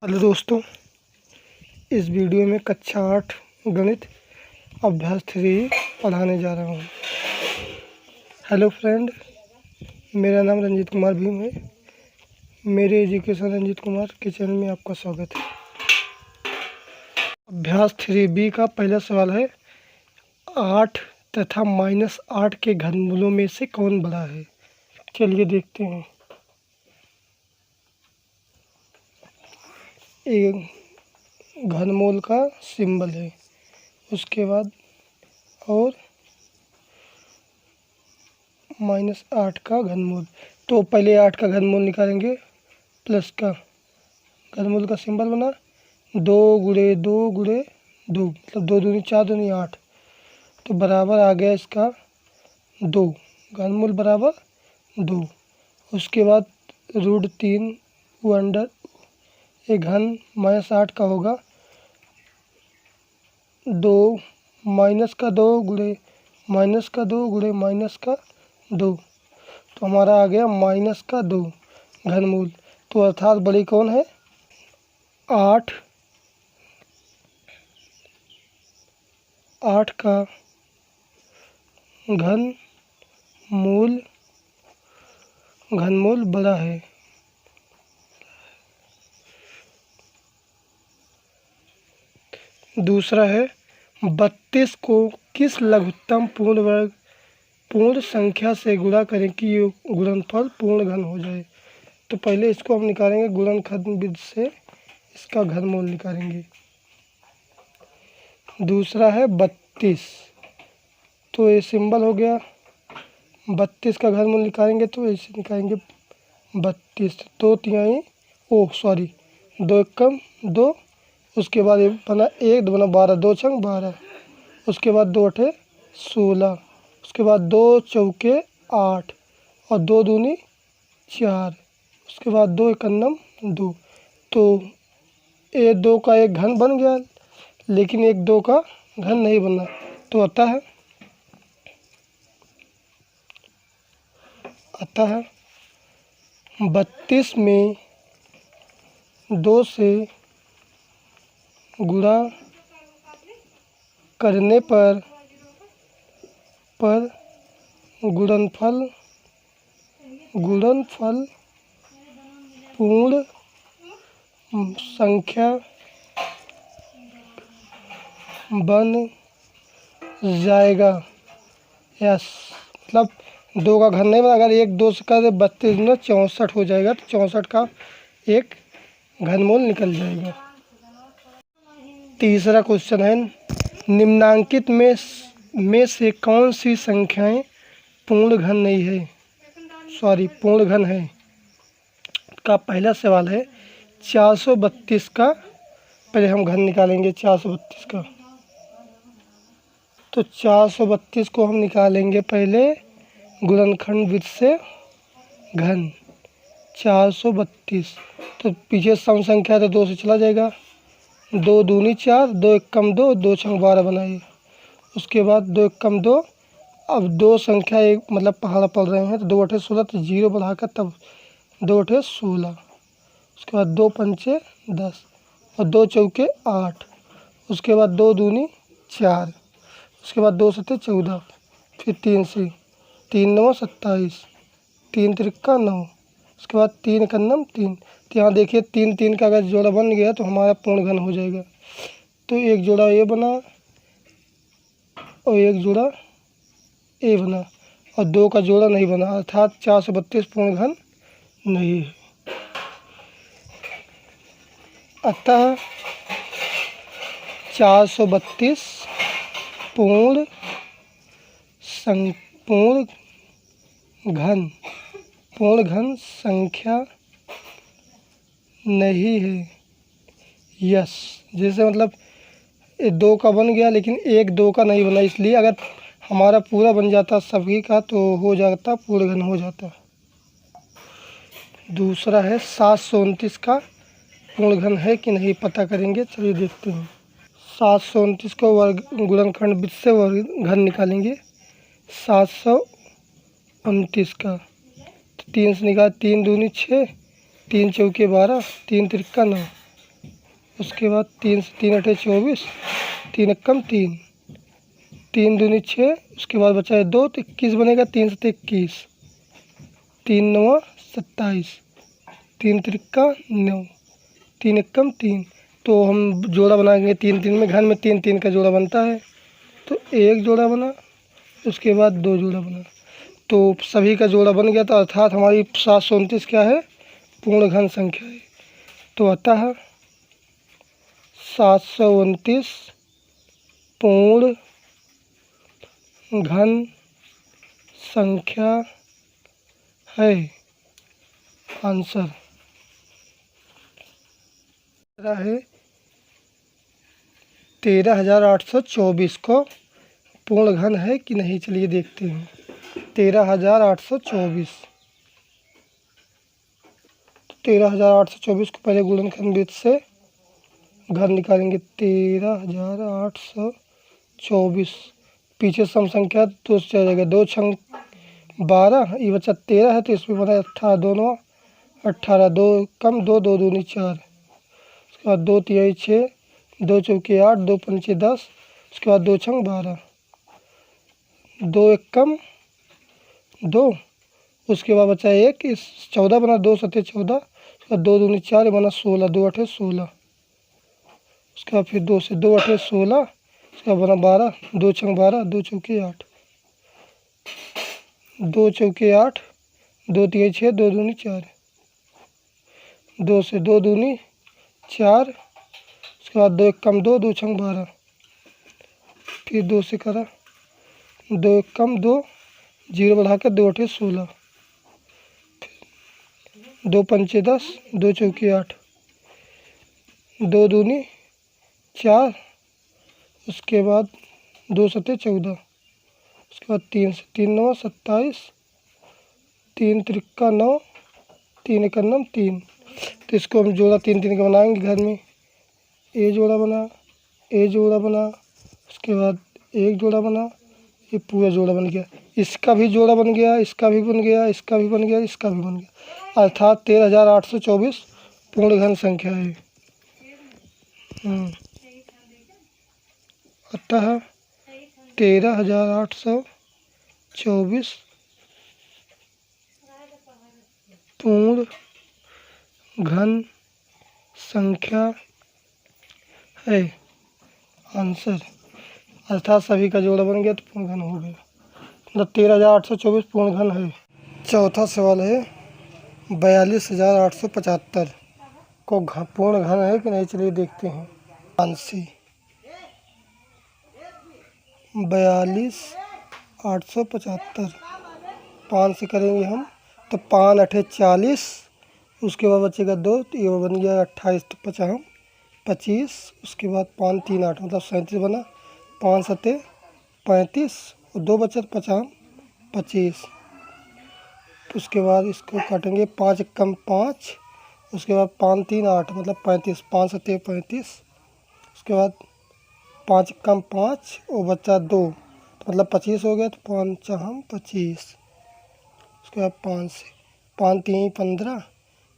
Hello दोस्तों, इस video में कक्षा 8 गणित अभ्यास 3 पढ़ाने जा रहा हूँ। हेलो फ्रेंड, मेरा नाम रंजीत कुमार भीम है। मेरे एजुकेशन रंजीत कुमार के चैनल में आपका स्वागत है। अभ्यास 3B का पहला सवाल है, 8 तथा -8 के घनमूलों में से कौन बड़ा है। चलिए देखते हैं। एक घनमूल का सिंबल है, उसके बाद और -8 का घनमूल। तो पहले 8 का घनमूल निकालेंगे, प्लस का घनमूल का सिंबल बना 2 × 2 × 2, मतलब 2 दूनी 4 दूनी 8, तो बराबर आ गया इसका 2, घनमूल बराबर 2। उसके बाद √3 अंडर एक घन -8 का होगा 2 -2 × -2 तो हमारा आ गया -2 घनमूल। तो अर्थात बड़ी कौन है? 8 का घनमूल बड़ा है। दूसरा है, 32 को किस लघुत्तम पूर्ण संख्या से गुणा करें कि ये गुणनफल पूर्ण घन हो जाए। तो पहले इसको हम निकालेंगे गुणनखंड विधि से, इसका घनमूल निकालेंगे। दूसरा है 32, तो ये सिंबल हो गया। 32 का घनमूल निकालेंगे तो ऐसे निकालेंगे 32, 2 तिहाई 2 एकम 2, उसके बाद ये बना 1 2 बना 12, 2 छंग 12, उसके बाद 2 अठे 16, उसके बाद 2 चौके 8 और 2 दूनी 4, उसके बाद 2 एकन्नम 2। तो ये 2 का एक घन बन गया, लेकिन एक 2 का घन नहीं बना। तो अतः 32 में 2 से गुणा करने पर गुणनफल पूर्ण संख्या बन जाएगा। यस, मतलब 2 का घन नहीं बना, अगर 1 2 से कर 32 में 64 हो जाएगा, तो 64 का एक घनमूल निकल जाएगा। तीसरा क्वेश्चन है, निम्नांकित में से कौन सी संख्याएं पूर्ण घन है। का पहला सवाल है 432 का, पहले हम घन निकालेंगे 432 का। तो 432 को हम निकालेंगे पहले गुणनखंड विधि से घन 432। तो पीछे सम संख्या तो 2 से चला जाएगा, 2 दूनी 4, 2 एकम 2, 2 छंग 12 बनाइए। उसके बाद 2 एकम 2, अब 2 संख्या एक मतलब पहाड़ा पड़ रहे हैं, तो 2 अठे 16, तो 0 बढ़ाकर तब 2 अठे 16, उसके बाद 2 पंचे 10 और 2 चौके 8, उसके बाद 2 दूनी 4, उसके बाद 2 सत्ते 14, फिर 3 से 3 9 27, 3 त्रिक्का 9, उसके बाद 3 एकन्नम 3। तो यहाँ देखिए 3 3 का अगर जोड़ा बन गया तो हमारा पूर्ण घन हो जाएगा। तो एक जोड़ा ये बना और एक जोड़ा ए बना, और 2 का जोड़ा नहीं बना, अर्थात 432 पूर्ण घन नहीं है। अतः 432 पूर्ण घन संख्या नहीं है। यस, जैसे मतलब 2 का बन गया लेकिन 1 2 का नहीं बना, इसलिए अगर हमारा पूरा बन जाता सभी का तो हो जाता, पूर्ण घन हो जाता। दूसरा है 729 का पूर्ण घन है कि नहीं पता करेंगे। चलिए देखते हैं। 729 को गुणनखंड विधि से घन निकालेंगे। 729 का 3 से निकाल, 3 दूनी 6, 3 चौके 12, 3 त्रिक्का 9, उसके बाद 3 से 3 अठे 24, 3 एकम 3, 3 दूनी 6, उसके बाद बचा है 2 तो 21 बनेगा। 3 से 21, 3 9 27, 3 त्रिक्का 9, 3 एकम 3। तो हम जोड़ा बनाएंगे 3 3 में, घन में 3 3 का जोड़ा बनता है। तो एक जोड़ा बना, उसके बाद 2 जोड़ा बना, तो सभी का जोड़ा बन गया। तो अर्थात हमारी 729 क्या है, पूर्ण घन संख्या है। तो अतः 729 पूर्ण घन संख्या है। आंसर है 13,824 को पूर्ण घन है कि नहीं, चलिए देखते हैं। 13,824, 13,824 को पहले गुणनखंड विधि से घन निकालेंगे। 13,824, पीछे सम संख्या 2 से आ जाएगा। 2 छंग 12, ये बचा 13 है, तो इसमें बना 18, दोनों 18, 2 कम 2, 2 दूनी 4, उसके बाद 2 तिहाई 6, 2 चौके 8, 2 पंचे 10, उसके बाद 2 छंग 12, 2 एक कम 2, उसके बाद बचा 1, इस 14 बना, 2 सत्ते 14, उसके बाद 2 दूनी 4, बना 16, 2 अठे 16, उसके बाद फिर 2 से 2 अठे 16, उसके बाद बना 12, 2 छंग 12, 2 चौके 8, 2 चौके 8, 2 तिहाई 6, 2 दूनी 4, 2 से 2 दूनी 4, उसके बाद 2 एक कम 2, 2 छंग 12, फिर 2 से करा, 2 एक कम 2, 0 बढ़ा कर 2 अठे 16, 2 पंचे 10, 2 चौके 8, 2 दूनी 4, उसके बाद 2 सत्ते 14, उसके बाद 3 से 3 9 27, 3 त्रिक्का 9, 3 एक 3। तो इसको हम जोड़ा 3 3 का बनाएंगे घर में। ए जोड़ा बना, ए जोड़ा बना, उसके बाद एक जोड़ा बना, ये पूरा जोड़ा बन गया। इसका भी जोड़ा बन गया, इसका भी बन गया, इसका भी बन गया, इसका भी बन गया। अर्थात 13,824 पूर्ण घन संख्या है। अतः 13,824 पूर्ण घन संख्या है। आंसर अर्थात सभी का जोड़ा बन गया तो पूर्ण घन हो गया। मतलब 13,824 पूर्ण घन है। चौथा सवाल है 42,875 को पूर्ण घन है कि नहीं, चलिए देखते हैं। 42,875, 5 से करेंगे हम तो 5 अठे 40, उसके बाद बचेगा 2, तो ये बन गया 28, तो 25, उसके बाद 5 3 8 मतलब 37 बना, 5 सत्ते 35 और 2 बचा 25, उसके बाद इसको काटेंगे 5 एकम 5, उसके बाद 5 3 8 मतलब 35, 5 सत्ते 35, उसके बाद 5 एकम 5 और बचा 2 तो मतलब 25 हो गया, तो 5 चाहम 25, उसके बाद 5 से 5 3 15,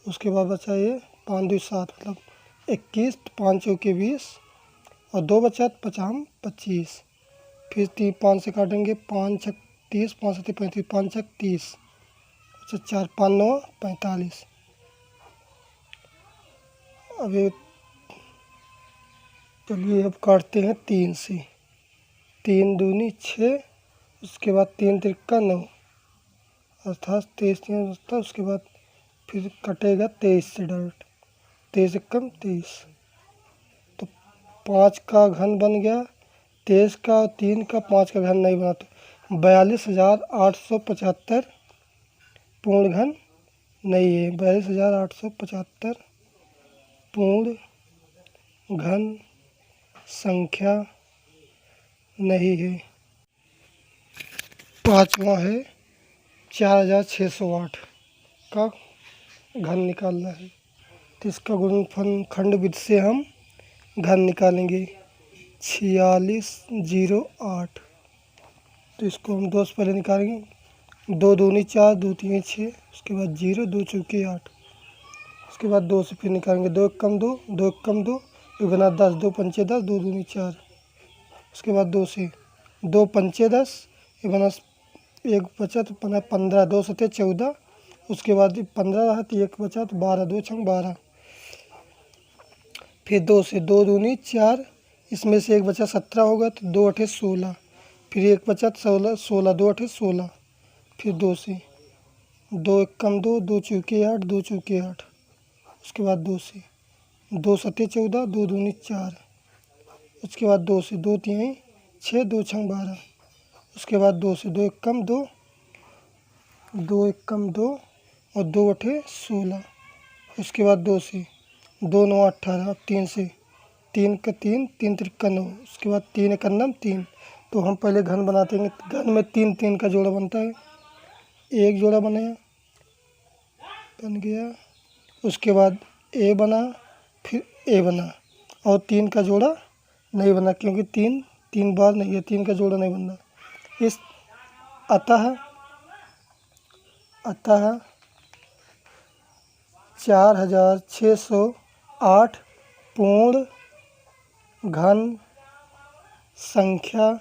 उसके बाद बचा ये 5 2 7 मतलब 21, 5 चौके 20 और 2 बचा 5 25, फिर 5 से काटेंगे 5 छक 30, 5 सत्ते 35, 5 छक 30, अच्छा 4 5 9 45। अभी चलिए अब काटते हैं 3 से, 3 दूनी 6, उसके बाद 3 त्रिक्का 9, अर्थात 23 3 बचता, उसके बाद फिर कटेगा 23 से डायरेक्ट, 23 एकम 23, तो 5 का घन बन गया, 23 का, 3 का, 5 का घन नहीं बना, तो 42,875 पूर्ण घन नहीं है। 42,875 पूर्ण घन संख्या नहीं है। पाँचवा है 4,608 का घन निकालना है, तो इसका गुणनफल खंड विधि से हम घन निकालेंगे। 4608, तो इसको हम 2 से पहले निकालेंगे। 2 दूनी 4, 2 तीन 6, उसके बाद 0, 2 चौके 8, उसके बाद 2 से फिर निकालेंगे। 2 एक कम 2, 2 एक कम 2, एक बना 10, 2 पंचे 10, 2 दूनी 4। उसके बाद 2 से 2 पंचे 10, ये बना 1 बचा तो बना 15, 2 सते 14। उसके बाद 15 रहा तो 1 बचा तो 12, 2 छंग 12। फिर 2 से 2 दूनी 4, इसमें से 1 बचा 17 होगा तो 2 अठे 16। फिर 1 बचा तो 16, 16 2 अठे 16। फिर 2 से 2 एक कम 2, 2 चौके 8, 2 चौके 8। उसके बाद 2 से 2 सते 14, 2 दूनी 4। उसके बाद 2 से 2 तिहाई 6, 2 छंग 12। उसके बाद 2 से 2 एक कम 2, 2 एक कम 2 और 2 अठे 16। उसके बाद 2 से 2 9 18। अब 3 से 3 का 3, 3 तिरका 9। उसके बाद 3 एक अन्नम 3। तो हम पहले घन बनाते हैं। घन में 3 3 का जोड़ा बनता है। एक जोड़ा बनाया, बन गया। उसके बाद ए बना, फिर ए बना और 3 का जोड़ा नहीं बना, क्योंकि 3 बार नहीं है, 3 का जोड़ा नहीं बनना। इस अतः 4608 पूर्ण घन संख्या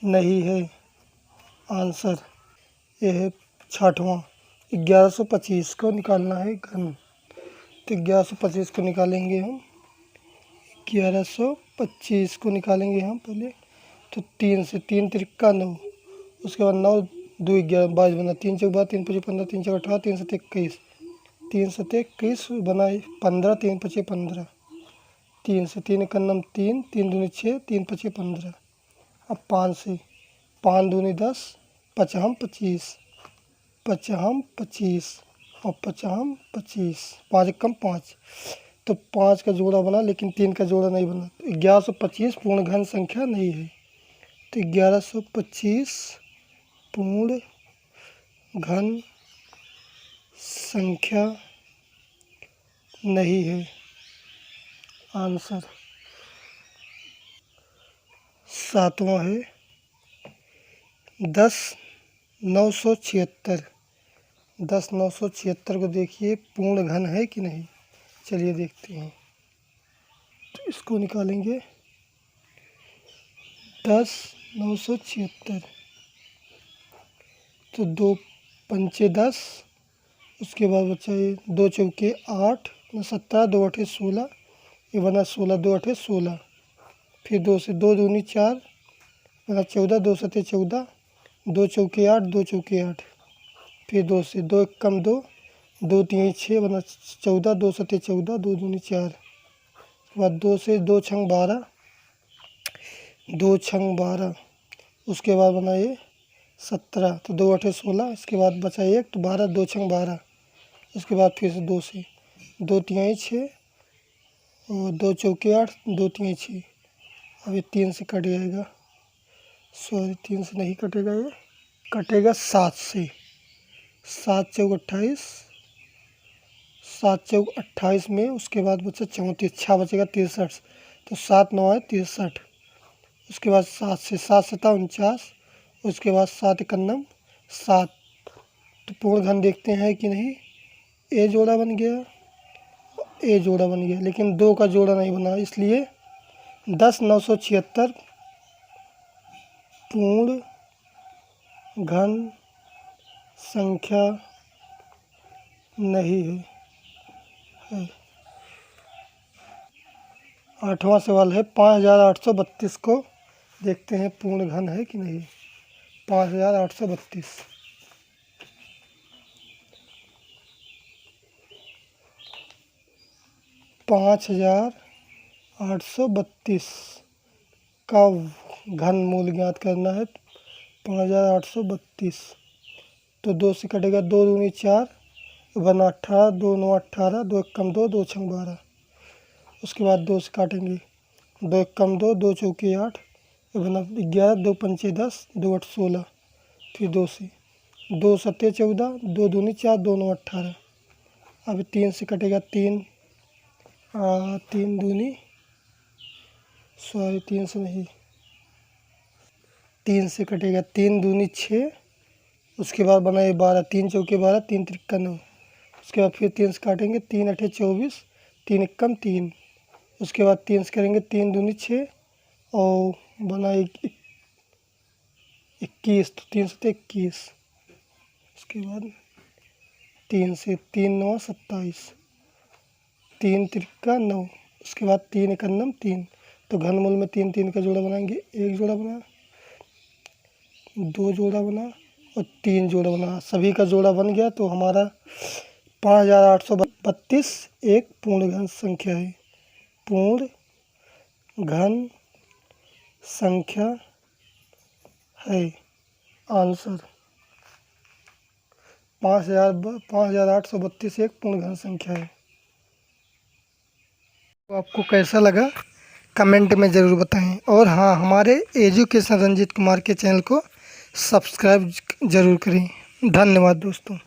नहीं है। आंसर ये है 6वां। 1125 को निकालना है घन। तो 1125 को निकालेंगे हम। 1125 को निकालेंगे हम पहले। तो 3 से 3 तिरका 9। उसके बाद 9 2 11 22 बना। 3 चौक 12, 3 पचे 15, 3 चौक 18, 3 सते 21, 3 सते 21 बना 15, 3 पचे 15। 3 से 3 एक अन्नम 3, 3 दूनी 6, 3 पचे 15। अब 5 से 5 दूनी 10, पचहम 25, पचहम 25 और पचहम 25। 5 एक कम 5। तो 5 का जोड़ा बना, लेकिन 3 का जोड़ा नहीं बना। तो 1125 पूर्ण घन संख्या नहीं है। तो 1125 पूर्ण घन संख्या नहीं है। आंसर 7वां है 10,976। 10,976 को देखिए पूर्ण घन है कि नहीं। चलिए देखते हैं। तो इसको निकालेंगे 10,976। तो 2 पंचे 10। उसके बाद बचा ये 2 चौके 8, 17, 2 अठे 16। ये बना 16, 2 अठे 16। फिर 2 से 2 दूनी 4 बना 14, 2 सते 14, 2 चौके 8, 2 चौके 8। फिर 2 से 2 एक कम 2, 2 तिहाई 6 बना 14, 2 सते 14, 2 दूनी 4। उसके बाद 2 से 2 छंग 12, 2 छंग 12। उसके बाद बना ये 17, तो 2 अठे 16। इसके बाद बचा 1 तो 12, 2 छंग 12। उसके बाद फिर से 2 से 2 तिहाई 6 और 2 चौके 8, 2 तिहाई 6। अब ये 3 से कट जाएगा। सॉरी 3 से नहीं कटेगा, ये कटेगा 7 से। 7 चौक 28, 7 चौक 28 में। उसके बाद बचा 34, 6 बचेगा 63। तो 7 9 है 63। उसके बाद 7 से 7 सता 49। उसके बाद 7 एक अन्नम 7। तो पूर्ण घन देखते हैं कि नहीं। ए जोड़ा बन गया, ए जोड़ा बन गया, लेकिन 2 का जोड़ा नहीं बना, इसलिए 10,976 पूर्ण घन संख्या नहीं है। 8वां सवाल है 5832 को देखते हैं पूर्ण घन है कि नहीं। 5832। 5832 का घन मूल ज्ञात करना है। 5832। तो 2 से कटेगा 2 दूनी 4 बना 18, 2 9 18, 2 एक कम 2, 2 छंग 12। उसके बाद 2 से काटेंगे 2 एक कम 2, 2 चौके 8 बना 11, 2 पंचे 10, 2 8 16। फिर 2 से 2 सत्ते 14, 2 दूनी 4, 2 9 18। अब 3 से कटेगा 3, 3 दूनी, सॉरी 3 से नहीं, 3 से कटेगा 3 दूनी 6। उसके बाद बनाए 12, 3 चौके 12, 3 तिरका 9। उसके बाद फिर 3 से काटेंगे 3 अठे 24, 3 एक कम 3, उसके बाद 3 से करेंगे, 3 दूनी 6 और बना 21, तो 3 से 21। उसके बाद 3 से 3 9 27, 3 त्रिका 9। उसके बाद 3 1 9 3, तो घनमूल में 3 3 का जोड़ा बनाएंगे, 1 जोड़ा बना, 2 जोड़ा बना और 3 जोड़ा बना। सभी का जोड़ा बन गया तो हमारा 5832 एक पूर्ण घन संख्या है। पूर्ण घन संख्या है। आंसर 5832 एक पूर्ण घन संख्या है। तो आपको कैसा लगा कमेंट में ज़रूर बताएं, और हाँ, हमारे एजुकेशन रंजीत कुमार के चैनल को सब्सक्राइब ज़रूर करें। धन्यवाद दोस्तों।